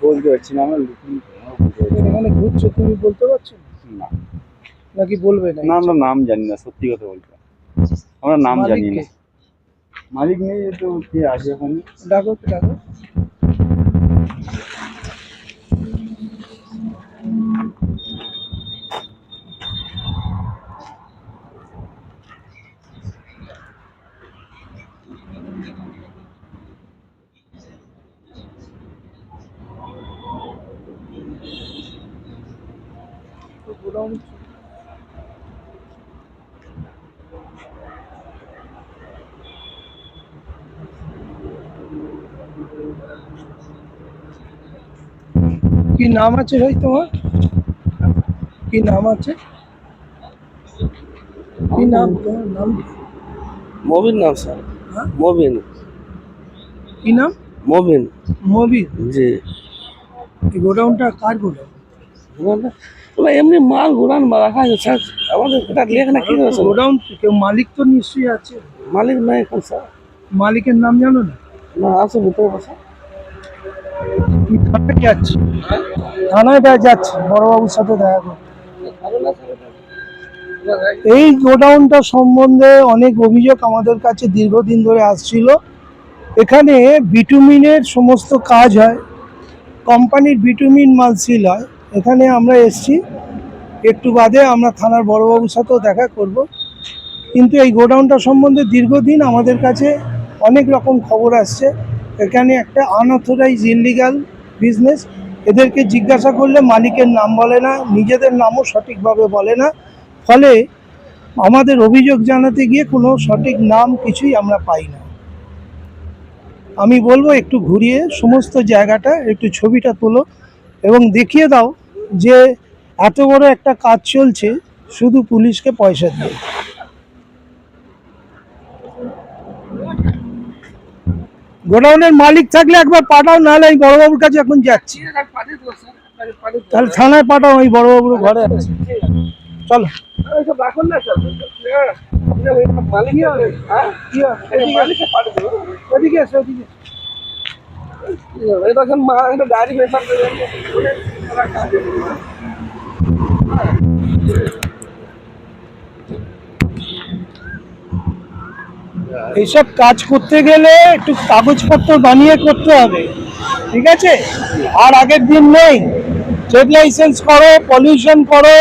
বলতে পারছি না আমার। এখানে ঘুরছো, তুমি বলতে পারছো না নাকি বলবে না? না, আমরা নাম জানি না, সত্যি কথা বলতে আমরা নাম জানি না। মালিক নেই তো কে আছে ওখানে? ডাকো ডাকো। গোডাউন কি নাম আছে ভাই তোমার? কি নাম আছে? কি নাম তোমার? নাম मोबिन नाम सर। हाँ? मोबिन। কি নাম? मोबिन মবিন। जी। এই গোডাউনটা কার গোডাউন? तो एमনি माल गुरान রাখা আছে স্যার, আমাদের এটা লেখা কি আছে? গোডাউন কেউ মালিক তো নিশ্চয়ই আছে। মালিক নাই কোন স্যার? মালিকের নাম জানো না? না আছে ভিতরে বসা। আমি থানায় যাচ্ছি, থানায় যাচ্ছি বড়বাবুর সাথে দেখা করতে। এই গোডাউনটা সম্বন্ধে অনেক অভিযোগ আমাদের কাছে দীর্ঘদিন ধরে আসছিল। এখানে বিটুমিনের সমস্ত কাজ হয়, কোম্পানির বিটুমিন মাল সিল হয়। এখানে আমরা এসছি, একটু বাদে আমরা থানার বড়বাবুর সাথেও দেখা করব। কিন্তু এই গোডাউনটা সম্বন্ধে দীর্ঘদিন আমাদের কাছে অনেক রকম খবর আসছে। এখানে একটা আনঅথরাইজ ইললিগাল বিজনেস। এদেরকে জিজ্ঞাসা করলে মালিকের নাম বলে না, নিজেদের নামও সঠিকভাবে বলে না। ফলে আমাদের অভিযোগ জানাতে গিয়ে কোনো সঠিক নাম কিছুই আমরা পাই না। আমি বলবো একটু ঘুরিয়ে সমস্ত জায়গাটা একটু ছবিটা তোলো এবং দেখিয়ে দাও যে এত বড় একটা কাজ চলছে শুধু পুলিশকে পয়সা দিয়ে। গোডাউনের মালিক থাকলে একবার পাঠাও, নাহলে আমি বড়বাবুর কাছে এখন যাচ্ছি। তাহলে থানায় পাঠাও, আমি বড়বাবুর ঘরে আছি। চলো রাখুন না স্যার, মালিক ওদিকে আছে, ওদিকে এটা একটা গাড়ি পেপার এইসব কাজ করতে গেলে একটু কাগজপত্র বানিয়ে করতে হবে, ঠিক আছে? আর আগের দিন নেই, ট্রেড লাইসেন্স করো, পলিউশন করো,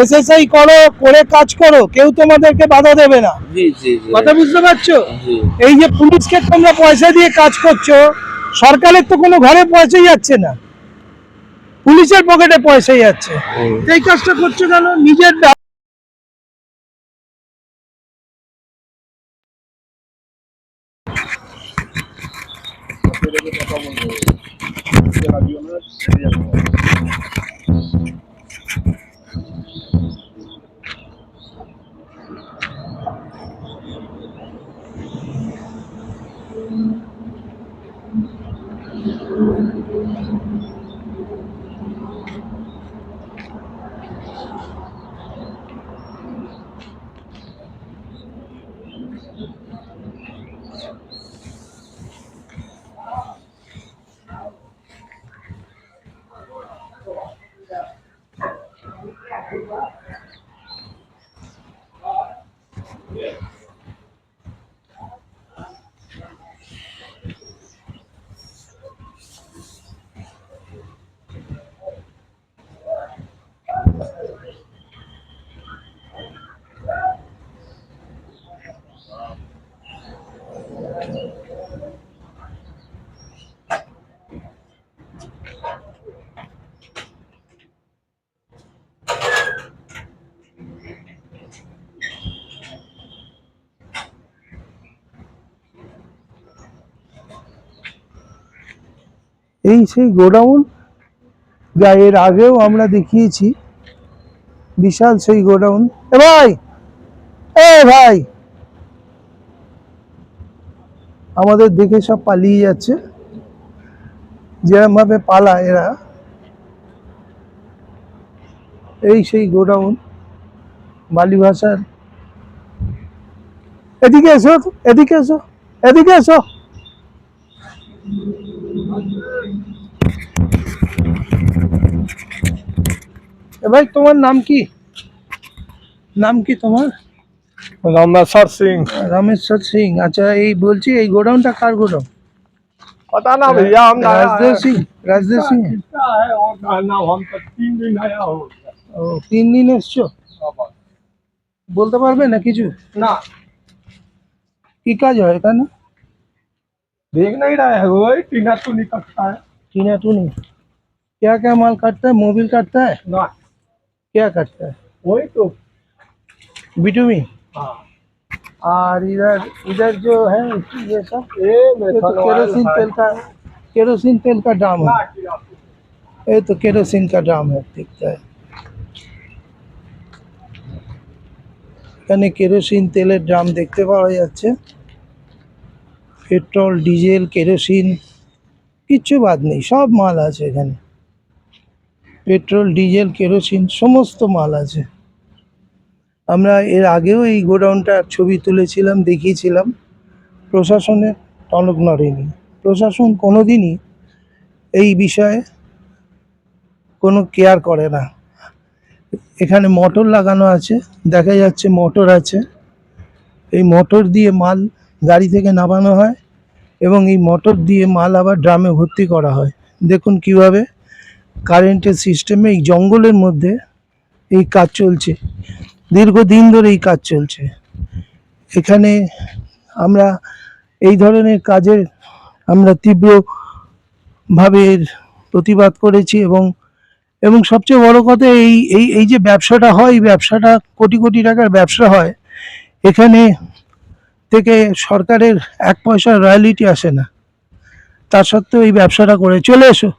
এসএসআই করো, করে কাজ করো, কেউ তোমাদেরকে বাধা দেবে না। জি জি জি, কথা বুঝতে পারছো? জি। এই যে পুলিশকে তোমরা পয়সা দিয়ে কাজ করছো, সরকারের তো কোনো ঘরে পয়সাই যাচ্ছে না, পুলিশের পকেটে পয়সাই যাচ্ছে। এই কাজটা করছো কেন? নিজের এই সেই গোডাউন যা এর আগেও আমরা দেখিয়েছি, বিশাল সেই গোডাউন। এ ভাই আমাদের দেখে সব পালিয়ে যাচ্ছে, যেরকম ভাবে পালায় এরা। এই সেই গোডাউন বালি ভাষার। এদিকে এসো, এদিকে এসো, এদিকে এসো। ভাই তোমার নাম কি? নাম কি তোমার? रामेश्वर सिंह। রামেশ্বর সিং। আচ্ছা, এই বলছি এই গোডাউনটা কার গোডাউন? पता ना भैया, हम नया রাজদেব সিং। রাজদেব সিং। किसका है और कहना, हम तो 3 दिन आया हो गया। ও 3 দিন এসছো, বলতে পারবে না কিছু? ना কি কাজ হয় এখানে? देख नहीं रहे हैं, वही टीना तो निकलता है। टीना टूनी। क्या क्या माल काटता है? मोबिल काटता है? ना क्या काटता है? वही तो। बिटुमी। हाँ, और इधर इधर जो है ये सब ये ये तो केरोसिन तेल का, केरोसिन तेल का ड्राम है। ये तो केरोसिन का ड्राम है, दिखता है। এখানে কেরোসিন তেলের ড্রাম দেখতে পাওয়া যাচ্ছে। পেট্রোল, ডিজেল, কেরোসিন কিচ্ছু বাদ নেই, সব মাল আছে এখানে। পেট্রোল, ডিজেল, কেরোসিন সমস্ত মাল আছে। আমরা এর আগেও এই গোডাউনটার ছবি তুলেছিলাম, দেখিয়েছিলাম। প্রশাসনের টনক নড়েনি। প্রশাসন কোনোদিনই এই বিষয়ে কোনো কেয়ার করে না। এখানে মোটর লাগানো আছে, দেখা যাচ্ছে মোটর আছে। এই মোটর দিয়ে মাল গাড়ি থেকে নামানো হয় এবং এই মোটর দিয়ে মাল আবার ড্রামে ভর্তি করা হয়। দেখুন কিভাবে কারেন্টের সিস্টেমে এই জঙ্গলের মধ্যে এই কাজ চলছে, দীর্ঘদিন ধরে এই কাজ চলছে। এখানে আমরা এই ধরনের কাজের আমরা তীব্রভাবে প্রতিবাদ করেছি এবং সবচেয়ে বড় কথা এই এই এই যে ব্যবসাটা হয়, এই ব্যবসাটা কোটি কোটি টাকার ব্যবসা হয়। এখানে থেকে সরকারের 1 পয়সা রয়্যালিটি আসে না, তা সত্ত্বেও এই ব্যবসাটা করে। চলে এসো,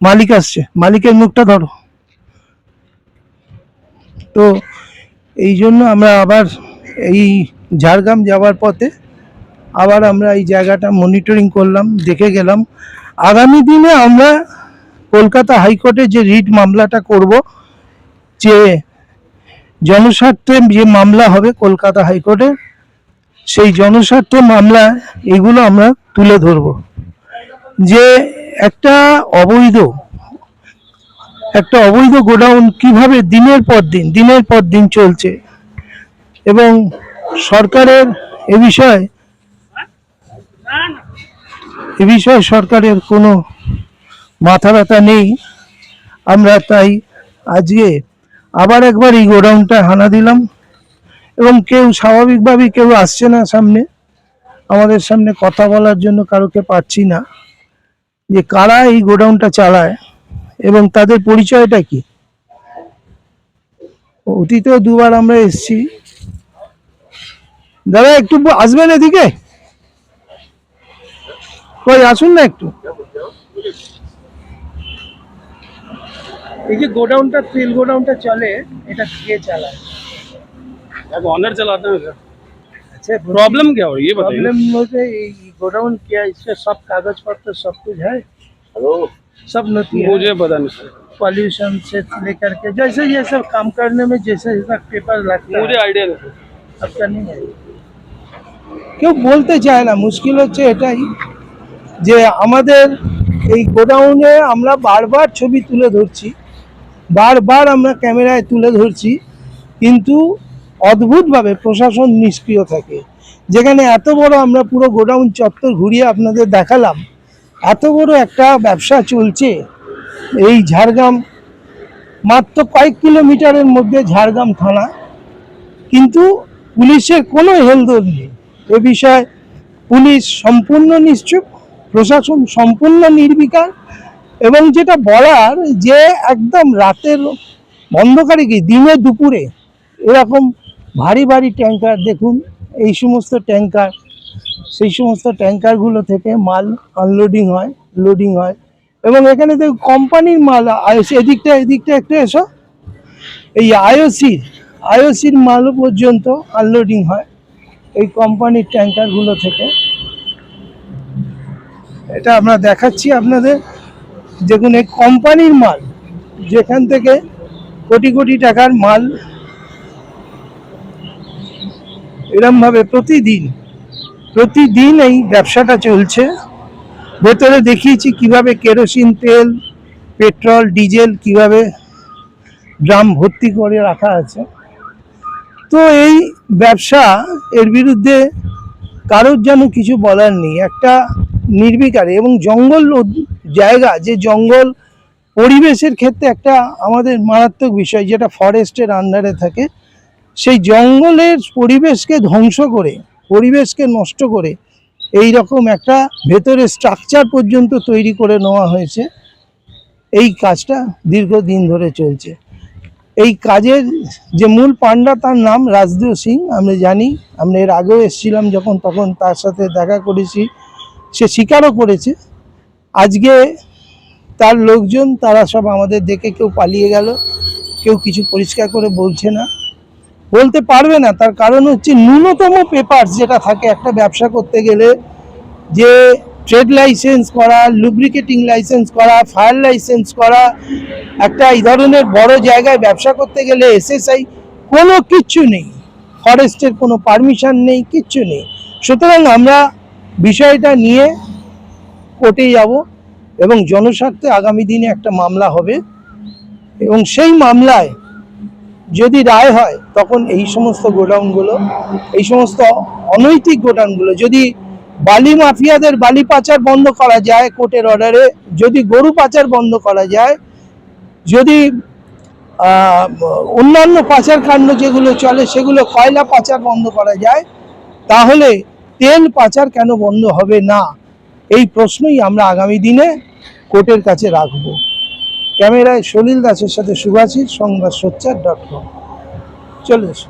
মালিক আসছে, মালিকের মুখটা ধরো। তো এই জন্য আমরা আবার এই ঝাড়গ্রাম যাওয়ার পথে আবার আমরা এই জায়গাটা মনিটরিং করলাম, দেখে গেলাম। আগামী দিনে আমরা কলকাতা হাইকোর্টে যে রিট মামলাটা করব, যে জনস্বার্থে যে মামলা হবে কলকাতা হাইকোর্টে, সেই জনস্বার্থ মামলা এগুলো আমরা তুলে ধরব। যে একটা অবৈধ গোডাউন কিভাবে দিনের পর দিন চলছে এবং সরকারের এ বিষয়ে সরকারের কোনো মাথা ব্যথা নেই। আমরা তাই আজকে আবার একবার এই গোডাউনটা হানা দিলাম এবং কেউ স্বাভাবিকভাবেই কেউ আসছে না সামনে, আমাদের সামনে কথা বলার জন্য কারোকে পাচ্ছি না যে কারা এই গোডাউনটা চালায় এবং তাদের পরিচয়টা কি। অতীতেও 2বার আমরা এসেছি। দাদা একটু আসবেন এদিকে, কই আসুন না একটু। এই যে গোডাউনটা, তেল গোডাউনটা চলে, এটা কে চালায়? ऑनर चलाते हैं सर। अच्छा, प्रॉब्लम क्या हो रही है ये बताइए। प्रॉब्लम मुझे गोडाउन क्या, इसके सब कागज पत्र सब कुछ है? हेलो, सब नथी है? मुझे पता नहीं सर, पॉल्यूशन से लेकर के जैसे ये सब काम करने में जैसे पेपर लगता मुझे है, आइडिया नहीं। आपका नहीं है। কেউ বলতে চায় না। মুশকিল হচ্ছে এটাই যে আমাদের এই গোডাউনে আমরা বারবার ছবি তুলে ধরছি, বারবার আমরা ক্যামেরায় তুলে ধরছি, কিন্তু অদ্ভুতভাবে প্রশাসন নিষ্ক্রিয় থাকে। যেখানে এত বড়, আমরা পুরো গোডাউন চত্বর ঘুরিয়ে আপনাদের দেখালাম, এত বড় একটা ব্যবসা চলছে এই ঝাড়গ্রাম, মাত্র কয়েক কিলোমিটারের মধ্যে ঝাড়গ্রাম থানা, কিন্তু পুলিশের কোনো হেলদোল নেই। এ বিষয়ে পুলিশ সম্পূর্ণ নিশ্চুপ, প্রশাসন সম্পূর্ণ নির্বিকার। এবং যেটা বলার, যে একদম রাতের অন্ধকারে কি দিনে দুপুরে এরকম ভারী ভারী ট্যাঙ্কার, দেখুন এই সমস্ত ট্যাঙ্কার, সেই সমস্ত ট্যাঙ্কারগুলো থেকে মাল আনলোডিং হয়, লোডিং হয়। এবং এখানে তো কোম্পানির মাল, এদিকটা একটু এসো, এই আইওসির মালও পর্যন্ত আনলোডিং হয় এই কোম্পানির ট্যাঙ্কারগুলো থেকে। এটা আমরা দেখাচ্ছি আপনাদের। দেখুন এই কোম্পানির মাল, যেখান থেকে কোটি কোটি টাকার মাল এরমভাবে প্রতিদিন এই ব্যবসাটা চলছে। ভেতরে দেখিয়েছি কিভাবে কেরোসিন তেল, পেট্রোল, ডিজেল কিভাবে ড্রাম ভর্তি করে রাখা আছে। তো এই ব্যবসা, এর বিরুদ্ধে কারোর যেন কিছু বলার নেই। একটা নির্বিকারে এবং জঙ্গল জায়গা, যে জঙ্গল পরিবেশের ক্ষেত্রে একটা আমাদের মারাত্মক বিষয়, যেটা ফরেস্টের আন্ডারে থাকে, সেই জঙ্গলের পরিবেশকে ধ্বংস করে, পরিবেশকে নষ্ট করে এই রকম একটা ভেতরে স্ট্রাকচার পর্যন্ত তৈরি করে নেওয়া হয়েছে। এই কাজটা দীর্ঘদিন ধরে চলছে। এই কাজের যে মূল পান্ডা, তার নাম রাজদেও সিং। আমরা জানি, আমরা এর আগেও এসেছিলাম যখন, তখন তার সাথে দেখা করেছি, সে স্বীকারও করেছে। আজকে তার লোকজন তারা সব আমাদের দেখে কেউ পালিয়ে গেল, কেউ কিছু পরিষ্কার করে বলছে না, বলতে পারবে না। তার কারণ হচ্ছে ন্যূনতম পেপার যেটা থাকে একটা ব্যবসা করতে গেলে, যে ট্রেড লাইসেন্স করা, লুব্রিকেটিং লাইসেন্স করা, ফায়ার লাইসেন্স করা, একটা এই ধরনের বড় জায়গায় ব্যবসা করতে গেলে এসএসআই, কোনো কিচ্ছু নেই, ফরেস্টের কোনো পারমিশন নেই, কিচ্ছু নেই। সুতরাং আমরা বিষয়টা নিয়ে কোর্টে যাব এবং জনস্বার্থে আগামী দিনে একটা মামলা হবে, এবং সেই মামলায় যদি রায় হয় তখন এই সমস্ত গোডাউনগুলো, এই সমস্ত অনৈতিক গোডাউনগুলো, যদি বালি মাফিয়াদের বালি পাচার বন্ধ করা যায় কোর্টের অর্ডারে, যদি গরু পাচার বন্ধ করা যায়, যদি অন্যান্য পাচার কাণ্ড যেগুলো চলে সেগুলো, কয়লা পাচার বন্ধ করা যায়, তাহলে তেল পাচার কেন বন্ধ হবে না? এই প্রশ্নই আমরা আগামী দিনে কোর্টের কাছে রাখব। ক্যামেরায় সলিল দাসের সাথে সুভাষিস, সংবাদ সোচ্চার.com। চলে এসো।